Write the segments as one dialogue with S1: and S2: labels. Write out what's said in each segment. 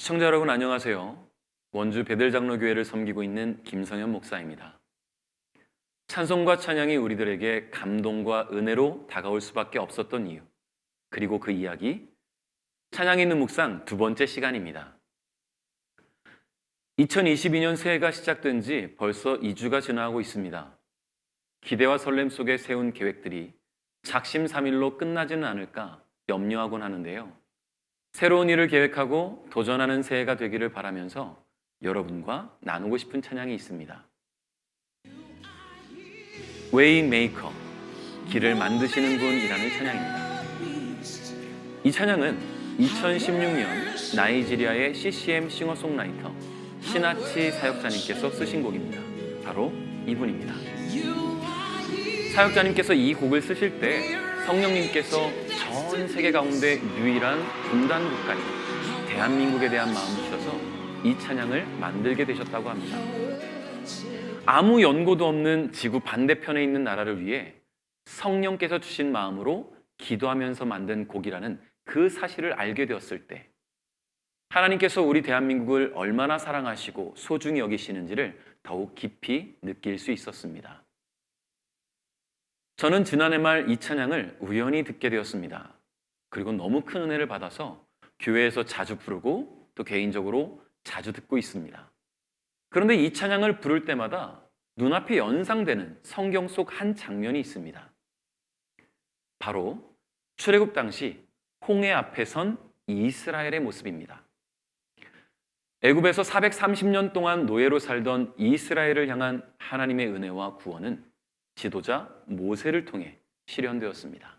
S1: 시청자 여러분 안녕하세요. 원주 베들장로교회를 섬기고 있는 김성현 목사입니다. 찬송과 찬양이 우리들에게 감동과 은혜로 다가올 수밖에 없었던 이유, 그리고 그 이야기, 찬양 있는 묵상 두 번째 시간입니다. 2022년 새해가 시작된 지 벌써 2주가 지나고 있습니다. 기대와 설렘 속에 세운 계획들이 작심삼일로 끝나지는 않을까 염려하곤 하는데요. 새로운 일을 계획하고 도전하는 새해가 되기를 바라면서 여러분과 나누고 싶은 찬양이 있습니다. 웨이메이커, 길을 만드시는 분이라는 찬양입니다. 이 찬양은 2016년 나이지리아의 CCM 싱어송라이터 시나치 사역자님께서 쓰신 곡입니다. 바로 이분입니다. 사역자님께서 이 곡을 쓰실 때 성령님께서 전 세계 가운데 유일한 분단 국가인 대한민국에 대한 마음을 주셔서 이 찬양을 만들게 되셨다고 합니다. 아무 연고도 없는 지구 반대편에 있는 나라를 위해 성령께서 주신 마음으로 기도하면서 만든 곡이라는 그 사실을 알게 되었을 때 하나님께서 우리 대한민국을 얼마나 사랑하시고 소중히 여기시는지를 더욱 깊이 느낄 수 있었습니다. 저는 지난해 말 이 찬양을 우연히 듣게 되었습니다. 그리고 너무 큰 은혜를 받아서 교회에서 자주 부르고 또 개인적으로 자주 듣고 있습니다. 그런데 이 찬양을 부를 때마다 눈앞에 연상되는 성경 속 한 장면이 있습니다. 바로 출애굽 당시 홍해 앞에 선 이스라엘의 모습입니다. 애굽에서 430년 동안 노예로 살던 이스라엘을 향한 하나님의 은혜와 구원은 지도자 모세를 통해 실현되었습니다.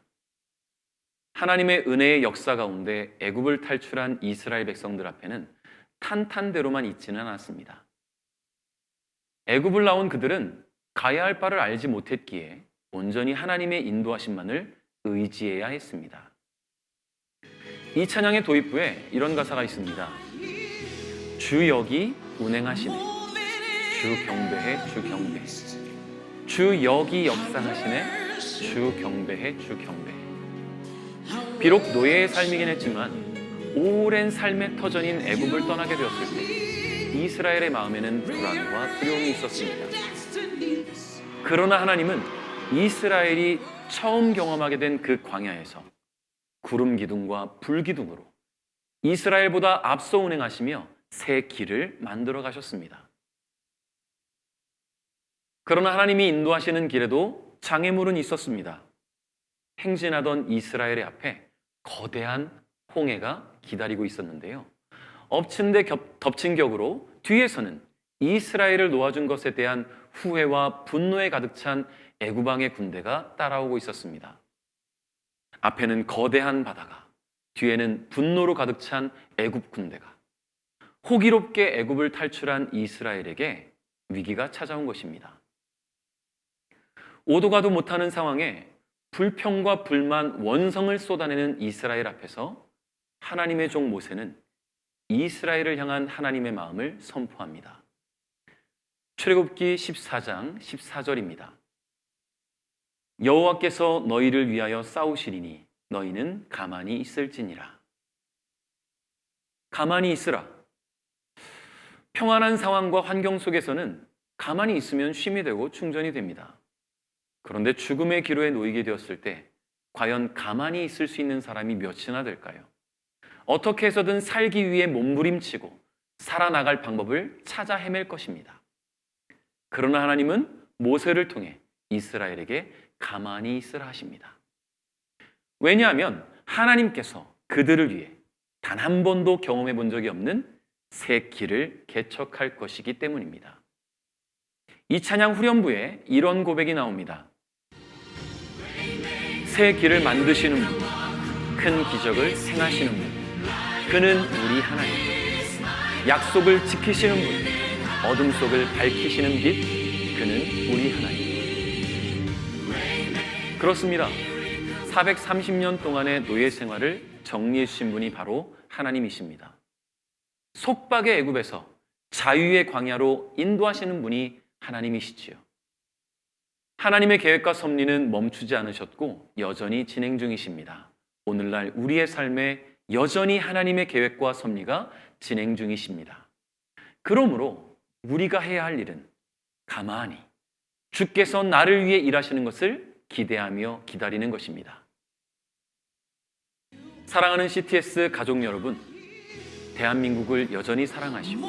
S1: 하나님의 은혜의 역사 가운데 애굽을 탈출한 이스라엘 백성들 앞에는 탄탄대로만 있지는 않았습니다. 애굽을 나온 그들은 가야 할 바를 알지 못했기에 온전히 하나님의 인도하심만을 의지해야 했습니다. 이 찬양의 도입부에 이런 가사가 있습니다. 주 여기 운행하시네, 주 경배해, 주 경배해. 주 여기 역사하시네, 주 경배해, 주 경배해. 비록 노예의 삶이긴 했지만 오랜 삶의 터전인 애굽을 떠나게 되었을 때 이스라엘의 마음에는 불안과 두려움이 있었습니다. 그러나 하나님은 이스라엘이 처음 경험하게 된 그 광야에서 구름 기둥과 불 기둥으로 이스라엘보다 앞서 운행하시며 새 길을 만들어 가셨습니다. 그러나 하나님이 인도하시는 길에도 장애물은 있었습니다. 행진하던 이스라엘의 앞에 거대한 홍해가 기다리고 있었는데요. 엎친 데 덮친 격으로 뒤에서는 이스라엘을 놓아준 것에 대한 후회와 분노에 가득 찬 애굽왕의 군대가 따라오고 있었습니다. 앞에는 거대한 바다가, 뒤에는 분노로 가득 찬 애굽 군대가. 호기롭게 애굽을 탈출한 이스라엘에게 위기가 찾아온 것입니다. 오도 가도 못하는 상황에 불평과 불만, 원성을 쏟아내는 이스라엘 앞에서 하나님의 종 모세는 이스라엘을 향한 하나님의 마음을 선포합니다. 출애굽기 14장 14절입니다. 여호와께서 너희를 위하여 싸우시리니 너희는 가만히 있을지니라. 가만히 있으라. 평안한 상황과 환경 속에서는 가만히 있으면 쉼이 되고 충전이 됩니다. 그런데 죽음의 기로에 놓이게 되었을 때 과연 가만히 있을 수 있는 사람이 몇이나 될까요? 어떻게 해서든 살기 위해 몸부림치고 살아나갈 방법을 찾아 헤맬 것입니다. 그러나 하나님은 모세를 통해 이스라엘에게 가만히 있으라 하십니다. 왜냐하면 하나님께서 그들을 위해 단 한 번도 경험해 본 적이 없는 새 길을 개척할 것이기 때문입니다. 이 찬양 후렴부에 이런 고백이 나옵니다. 새 길을 만드시는 분, 큰 기적을 행하시는 분, 그는 우리 하나님. 약속을 지키시는 분, 어둠 속을 밝히시는 빛, 그는 우리 하나님. 그렇습니다. 430년 동안의 노예 생활을 정리해 주신 분이 바로 하나님이십니다. 속박의 애굽에서 자유의 광야로 인도하시는 분이 하나님이시지요. 하나님의 계획과 섭리는 멈추지 않으셨고 여전히 진행 중이십니다. 오늘날 우리의 삶에 여전히 하나님의 계획과 섭리가 진행 중이십니다. 그러므로 우리가 해야 할 일은 가만히 주께서 나를 위해 일하시는 것을 기대하며 기다리는 것입니다. 사랑하는 CTS 가족 여러분, 대한민국을 여전히 사랑하시고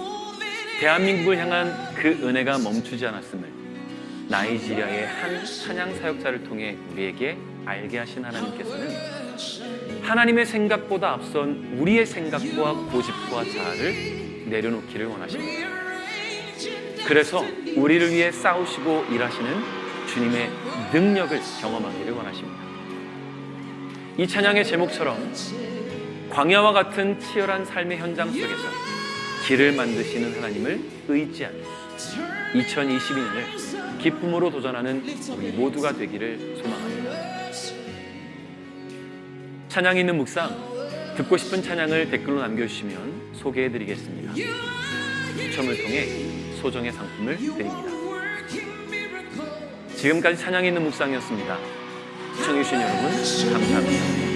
S1: 대한민국을 향한 그 은혜가 멈추지 않았음을 나이지리아의 한 찬양 사역자를 통해 우리에게 알게 하신 하나님께서는 하나님의 생각보다 앞선 우리의 생각과 고집과 자아를 내려놓기를 원하십니다. 그래서 우리를 위해 싸우시고 일하시는 주님의 능력을 경험하기를 원하십니다. 이 찬양의 제목처럼 광야와 같은 치열한 삶의 현장 속에서 길을 만드시는 하나님을 의지하는 2022년을 기쁨으로 도전하는 우리 모두가 되기를 소망합니다. 찬양 있는 묵상, 듣고 싶은 찬양을 댓글로 남겨주시면 소개해드리겠습니다. 추첨을 통해 소정의 상품을 드립니다. 지금까지 찬양 있는 묵상이었습니다. 시청해주신 여러분 감사합니다.